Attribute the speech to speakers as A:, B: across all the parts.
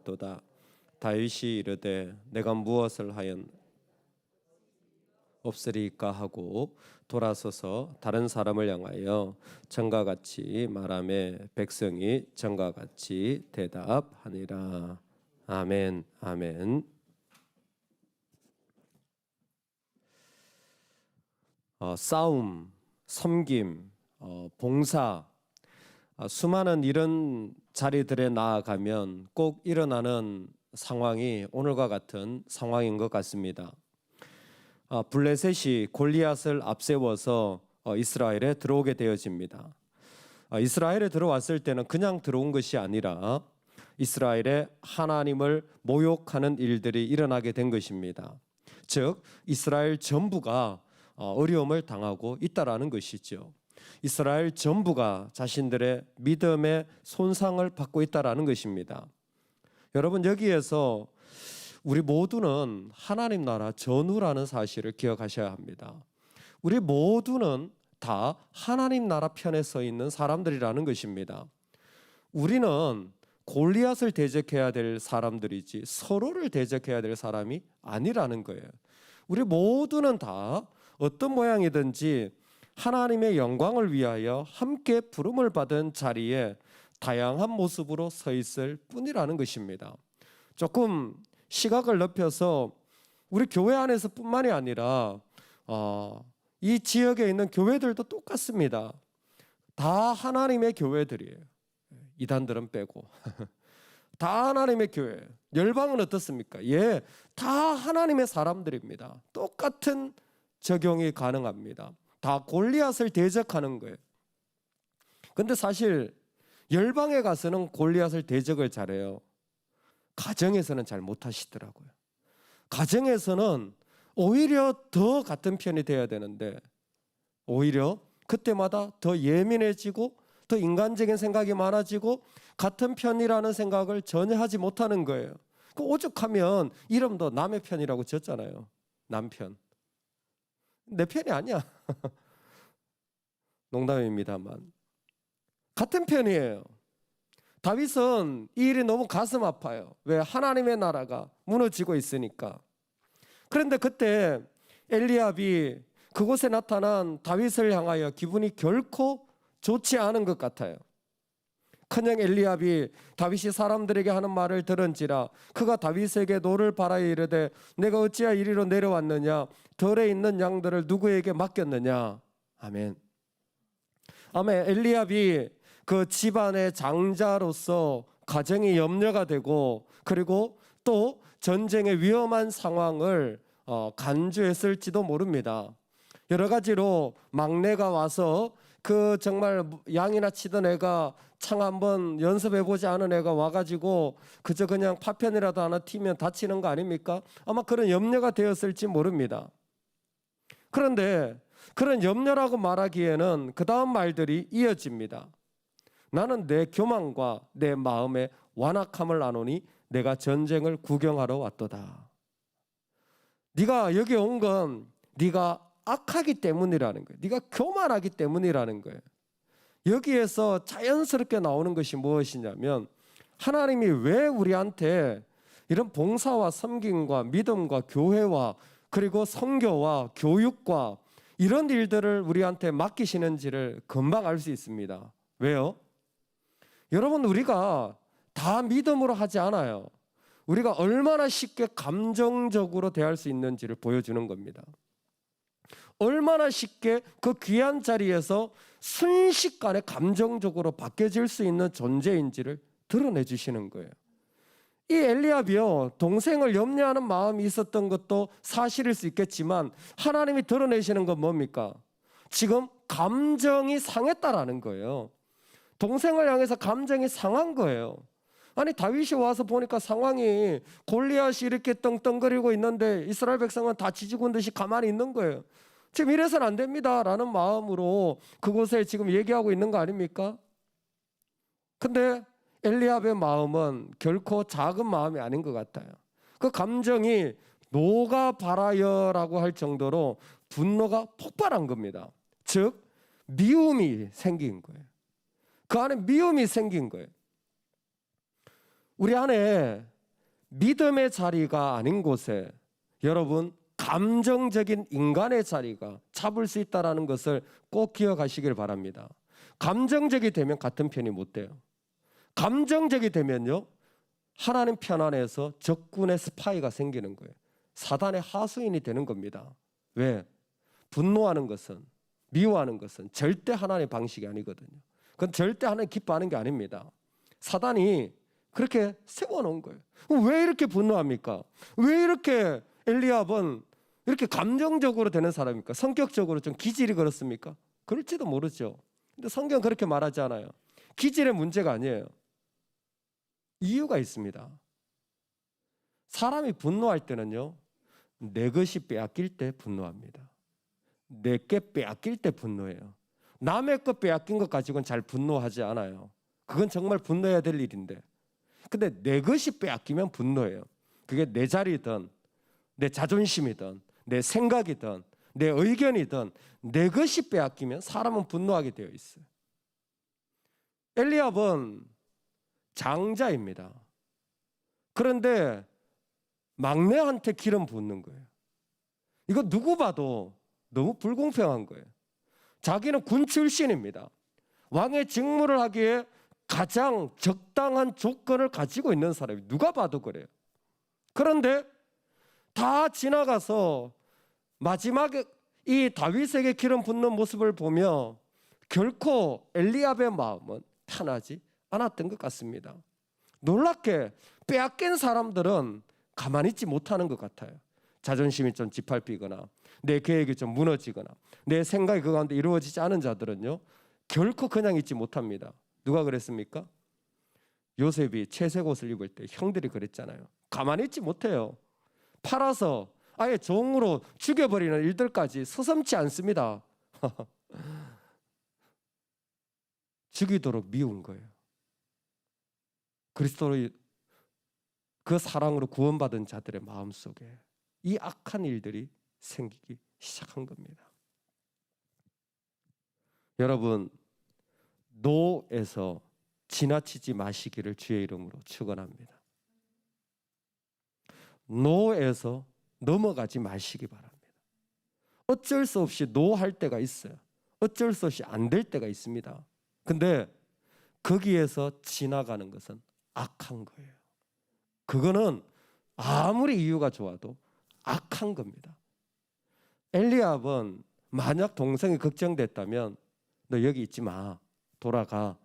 A: 왔도다. 다윗이 이르되 내가 무엇을 하였 없으리까 하고 돌아서서 다른 사람을 향하여 전과 같이 말하매 백성이 전과 같이 대답하니라. 아멘. 아멘. 싸움, 섬김, 봉사, 수많은 이런 자리들에 나아가면 꼭 일어나는 상황이 오늘과 같은 상황인 것 같습니다. 블레셋이 골리앗을 앞세워서 이스라엘에 들어오게 되어집니다. 이스라엘에 들어왔을 때는 그냥 들어온 것이 아니라 이스라엘의 하나님을 모욕하는 일들이 일어나게 된 것입니다. 즉 이스라엘 전부가 어려움을 당하고 있다라는 것이죠. 이스라엘 전부가 자신들의 믿음의 손상을 받고 있다라는 것입니다. 여러분, 여기에서 우리 모두는 하나님 나라 전우라는 사실을 기억하셔야 합니다. 우리 모두는 다 하나님 나라 편에 서 있는 사람들이라는 것입니다. 우리는 골리앗을 대적해야 될 사람들이지 서로를 대적해야 될 사람이 아니라는 거예요. 우리 모두는 다 어떤 모양이든지 하나님의 영광을 위하여 함께 부름을 받은 자리에 다양한 모습으로 서 있을 뿐이라는 것입니다. 조금 시각을 넓혀서 우리 교회 안에서 뿐만이 아니라 이 지역에 있는 교회들도 똑같습니다. 다 하나님의 교회들이에요. 이단들은 빼고 다 하나님의 교회. 열방은 어떻습니까? 예, 다 하나님의 사람들입니다. 똑같은 적용이 가능합니다. 다 골리앗을 대적하는 거예요. 근데 사실 열방에 가서는 골리앗을 대적을 잘해요. 가정에서는 잘 못하시더라고요. 가정에서는 오히려 더 같은 편이 돼야 되는데 오히려 그때마다 더 예민해지고 더 인간적인 생각이 많아지고 같은 편이라는 생각을 전혀 하지 못하는 거예요. 그 오죽하면 이름도 남의 편이라고 지었잖아요. 남편. 내 편이 아니야. 농담입니다만 같은 편이에요. 다윗은 이 일이 너무 가슴 아파요. 왜? 하나님의 나라가 무너지고 있으니까. 그런데 그때 엘리압이 그곳에 나타난 다윗을 향하여 기분이 결코 좋지 않은 것 같아요. 큰형 엘리압이 다윗이 사람들에게 하는 말을 들은지라 그가 다윗에게 노를 바라여 이르되 내가 어찌하여 이리로 내려왔느냐 들에 있는 양들을 누구에게 맡겼느냐. 아멘. 아멘. 엘리압이 그 집안의 장자로서 가정이 염려가 되고 그리고 또 전쟁의 위험한 상황을 간주했을지도 모릅니다. 여러 가지로 막내가 와서 그 정말 양이나 치던 애가 창 한번 연습해보지 않은 애가 와가지고 그저 그냥 파편이라도 하나 튀면 다치는 거 아닙니까? 아마 그런 염려가 되었을지 모릅니다. 그런데 그런 염려라고 말하기에는 그 다음 말들이 이어집니다. 나는 내 교만과 내 마음의 완악함을 아노니 내가 전쟁을 구경하러 왔도다. 네가 여기 온 건 네가 악하기 때문이라는 거예요. 네가 교만하기 때문이라는 거예요. 여기에서 자연스럽게 나오는 것이 무엇이냐면 하나님이 왜 우리한테 이런 봉사와 섬김과 믿음과 교회와 그리고 선교와 교육과 이런 일들을 우리한테 맡기시는지를 금방 알 수 있습니다. 왜요? 여러분, 우리가 다 믿음으로 하지 않아요. 우리가 얼마나 쉽게 감정적으로 대할 수 있는지를 보여주는 겁니다. 얼마나 쉽게 그 귀한 자리에서 순식간에 감정적으로 바뀌어질 수 있는 존재인지를 드러내 주시는 거예요. 이 엘리압이요, 동생을 염려하는 마음이 있었던 것도 사실일 수 있겠지만 하나님이 드러내시는 건 뭡니까? 지금 감정이 상했다라는 거예요. 동생을 향해서 감정이 상한 거예요. 아니, 다윗이 와서 보니까 상황이 골리앗이 이렇게 떵떵거리고 있는데 이스라엘 백성은 다 지지군 듯이 가만히 있는 거예요. 지금 이래서는 안 됩니다 라는 마음으로 그곳에 지금 얘기하고 있는 거 아닙니까? 근데 엘리압의 마음은 결코 작은 마음이 아닌 것 같아요. 그 감정이 녹아바라여라고 할 정도로 분노가 폭발한 겁니다. 즉 미움이 생긴 거예요. 그 안에 미움이 생긴 거예요. 우리 안에 믿음의 자리가 아닌 곳에 여러분 감정적인 인간의 자리가 잡을 수 있다는 것을 꼭 기억하시길 바랍니다. 감정적이 되면 같은 편이 못 돼요. 감정적이 되면요, 하나님 편 안에서 적군의 스파이가 생기는 거예요. 사단의 하수인이 되는 겁니다. 왜? 분노하는 것은, 미워하는 것은 절대 하나님의 방식이 아니거든요. 그건 절대 하나님 기뻐하는 게 아닙니다. 사단이 그렇게 세워놓은 거예요. 왜 이렇게 분노합니까? 왜 이렇게 엘리압은 이렇게 감정적으로 되는 사람입니까? 성격적으로 좀 기질이 그렇습니까? 그럴지도 모르죠. 근데 성경은 그렇게 말하지 않아요. 기질의 문제가 아니에요. 이유가 있습니다. 사람이 분노할 때는요, 내 것이 빼앗길 때 분노합니다. 내게 빼앗길 때 분노해요. 남의 것 빼앗긴 것 가지고는 잘 분노하지 않아요. 그건 정말 분노해야 될 일인데, 근데 내 것이 빼앗기면 분노해요. 그게 내 자리든 내 자존심이든 내 생각이든 내 의견이든 내 것이 빼앗기면 사람은 분노하게 되어 있어요. 엘리압은 장자입니다. 그런데 막내한테 기름 붓는 거예요. 이거 누구 봐도 너무 불공평한 거예요. 자기는 군 출신입니다. 왕의 직무를 하기에 가장 적당한 조건을 가지고 있는 사람이 누가 봐도 그래요. 그런데 다 지나가서 마지막에 이 다윗에게 기름 붓는 모습을 보며 결코 엘리압의 마음은 편하지 않았던 것 같습니다. 놀랍게 빼앗긴 사람들은 가만히 있지 못하는 것 같아요. 자존심이 좀 짓밟히거나 내 계획이 좀 무너지거나 내 생각이 그 가운데 이루어지지 않은 자들은요, 결코 그냥 있지 못합니다. 누가 그랬습니까? 요셉이 채색 옷을 입을 때 형들이 그랬잖아요. 가만히 있지 못해요. 팔아서 아예 종으로 죽여버리는 일들까지 서슴지 않습니다. 죽이도록 미운 거예요. 그리스도의 그 사랑으로 구원받은 자들의 마음속에 이 악한 일들이 생기기 시작한 겁니다. 여러분, 노에서 지나치지 마시기를 주의 이름으로 축원합니다. 노에서 넘어가지 마시기 바랍니다. 어쩔 수 없이 노할 때가 있어요. 어쩔 수 없이 안 될 때가 있습니다. 근데 거기에서 지나가는 것은 악한 거예요. 그거는 아무리 이유가 좋아도 악한 겁니다. 엘리압은 만약 동생이 걱정됐다면 너 여기 있지 마, 돌아가,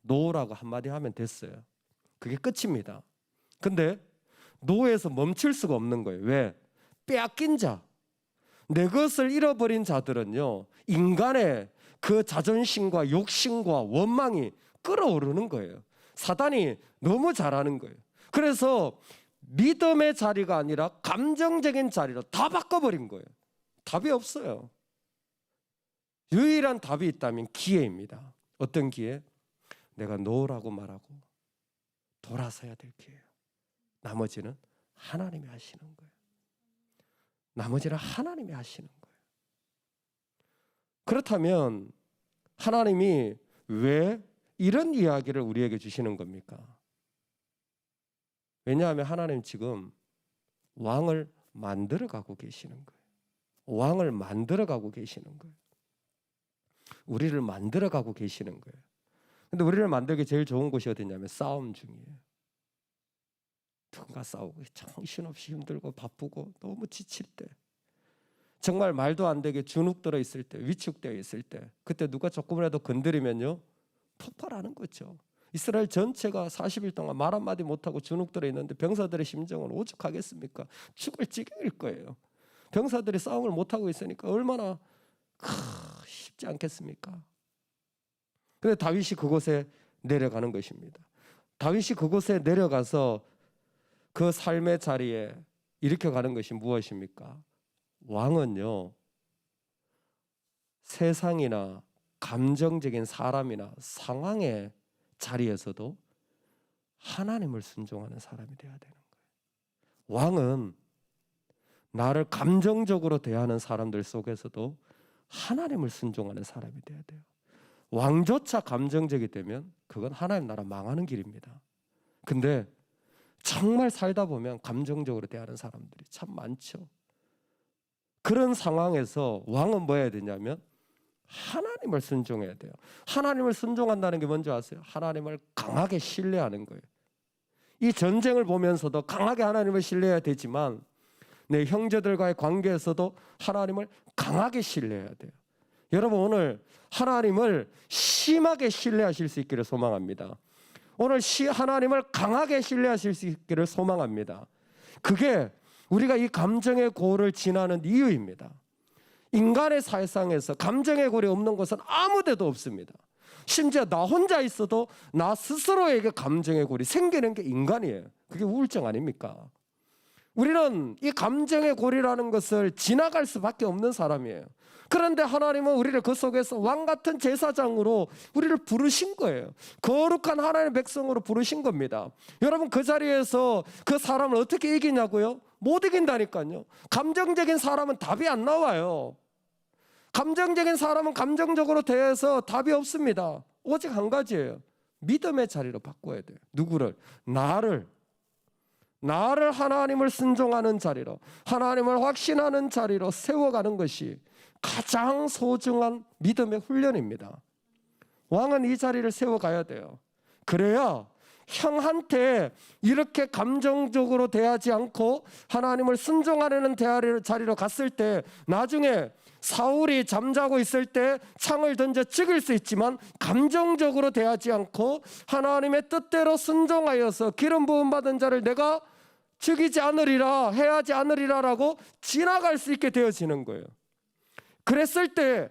A: 노라고 한마디 하면 됐어요. 그게 끝입니다. 근데 노에서 멈출 수가 없는 거예요. 왜? 빼앗긴 자, 내 것을 잃어버린 자들은요, 인간의 그 자존심과 욕심과 원망이 끌어오르는 거예요. 사단이 너무 잘하는 거예요. 그래서 믿음의 자리가 아니라 감정적인 자리로 다 바꿔버린 거예요. 답이 없어요. 유일한 답이 있다면 기회입니다. 어떤 기회? 내가 노라고 말하고 돌아서야 될 기회예요. 나머지는 하나님이 하시는 거예요. 나머지는 하나님이 하시는 거예요. 그렇다면 하나님이 왜 이런 이야기를 우리에게 주시는 겁니까? 왜냐하면 하나님 지금 왕을 만들어가고 계시는 거예요. 왕을 만들어가고 계시는 거예요. 우리를 만들어가고 계시는 거예요. 근데 우리를 만들기 제일 좋은 곳이 어디냐면 싸움 중이에요. 누군가 싸우고 정신없이 힘들고 바쁘고 너무 지칠 때, 정말 말도 안 되게 주눅들어 있을 때, 위축되어 있을 때, 그때 누가 조금이라도 건드리면요 폭발하는 거죠. 이스라엘 전체가 40일 동안 말 한마디 못하고 주눅들어 있는데 병사들의 심정은 오죽하겠습니까? 죽을 지경일 거예요. 병사들이 싸움을 못하고 있으니까 얼마나 쉽지 않겠습니까? 그런데 다윗이 그곳에 내려가는 것입니다. 다윗이 그곳에 내려가서 그 삶의 자리에 일으켜가는 것이 무엇입니까? 왕은요, 세상이나 감정적인 사람이나 상황의 자리에서도 하나님을 순종하는 사람이 되어야 되는 거예요. 왕은 나를 감정적으로 대하는 사람들 속에서도 하나님을 순종하는 사람이 되어야 돼요. 왕조차 감정적이 되면 그건 하나님 나라 망하는 길입니다. 근데 정말 살다 보면 감정적으로 대하는 사람들이 참 많죠. 그런 상황에서 왕은 뭐 해야 되냐면 하나님을 순종해야 돼요. 하나님을 순종한다는 게 뭔지 아세요? 하나님을 강하게 신뢰하는 거예요. 이 전쟁을 보면서도 강하게 하나님을 신뢰해야 되지만 내 형제들과의 관계에서도 하나님을 강하게 신뢰해야 돼요. 여러분, 오늘 하나님을 심하게 신뢰하실 수 있기를 소망합니다. 오늘 하나님을 강하게 신뢰하실 수 있기를 소망합니다. 그게 우리가 이 감정의 고를 지나는 이유입니다. 인간의 사회상에서 감정의 골이 없는 곳은 아무 데도 없습니다. 심지어 나 혼자 있어도 나 스스로에게 감정의 골이 생기는 게 인간이에요. 그게 우울증 아닙니까? 우리는 이 감정의 골이라는 것을 지나갈 수밖에 없는 사람이에요. 그런데 하나님은 우리를 그 속에서 왕 같은 제사장으로 우리를 부르신 거예요. 거룩한 하나님의 백성으로 부르신 겁니다. 여러분, 그 자리에서 그 사람을 어떻게 이기냐고요? 못 이긴다니까요. 감정적인 사람은 답이 안 나와요. 감정적인 사람은 감정적으로 대해서 답이 없습니다. 오직 한 가지예요. 믿음의 자리로 바꿔야 돼요. 누구를? 나를 하나님을 순종하는 자리로, 하나님을 확신하는 자리로 세워가는 것이 가장 소중한 믿음의 훈련입니다. 왕은 이 자리를 세워가야 돼요. 그래야 형한테 이렇게 감정적으로 대하지 않고 하나님을 순종하려는 자리로 갔을 때 나중에 사울이 잠자고 있을 때 창을 던져 죽일 수 있지만 감정적으로 대하지 않고 하나님의 뜻대로 순종하여서 기름 부음 받은 자를 내가 죽이지 않으리라, 해하지 않으리라라고 지나갈 수 있게 되어지는 거예요. 그랬을 때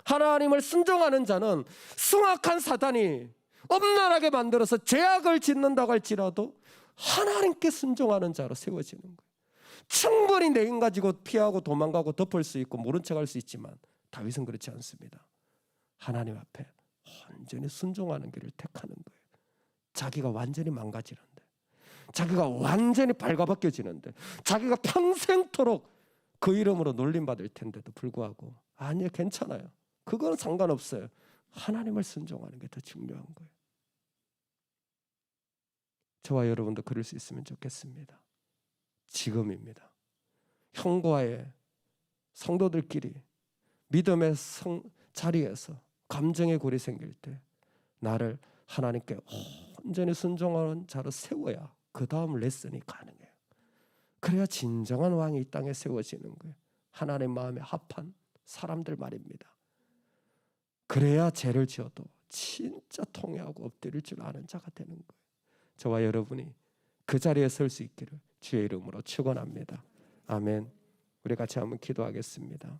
A: 하나님을 순종하는 자는 숭악한 사단이 엄란하게 만들어서 죄악을 짓는다고 할지라도 하나님께 순종하는 자로 세워지는 거예요. 충분히 내 힘 가지고 피하고 도망가고 덮을 수 있고 모른 척할 수 있지만 다윗은 그렇지 않습니다. 하나님 앞에 완전히 순종하는 길을 택하는 거예요. 자기가 완전히 망가지는데, 자기가 완전히 발가벗겨지는데, 자기가 평생토록 그 이름으로 놀림받을 텐데도 불구하고 아니요, 괜찮아요. 그건 상관없어요. 하나님을 순종하는 게 더 중요한 거예요. 저와 여러분도 그럴 수 있으면 좋겠습니다. 지금입니다. 형과의 성도들끼리 믿음의 자리에서 감정의 골이 생길 때 나를 하나님께 온전히 순종하는 자로 세워야 그 다음 레슨이 가능해요. 그래야 진정한 왕이 이 땅에 세워지는 거예요. 하나님 마음에 합한 사람들 말입니다. 그래야 죄를 지어도 진짜 통회하고 엎드릴 줄 아는 자가 되는 거예요. 저와 여러분이 그 자리에 설 수 있기를 주의 이름으로 축원합니다. 아멘. 우리 같이 한번 기도하겠습니다.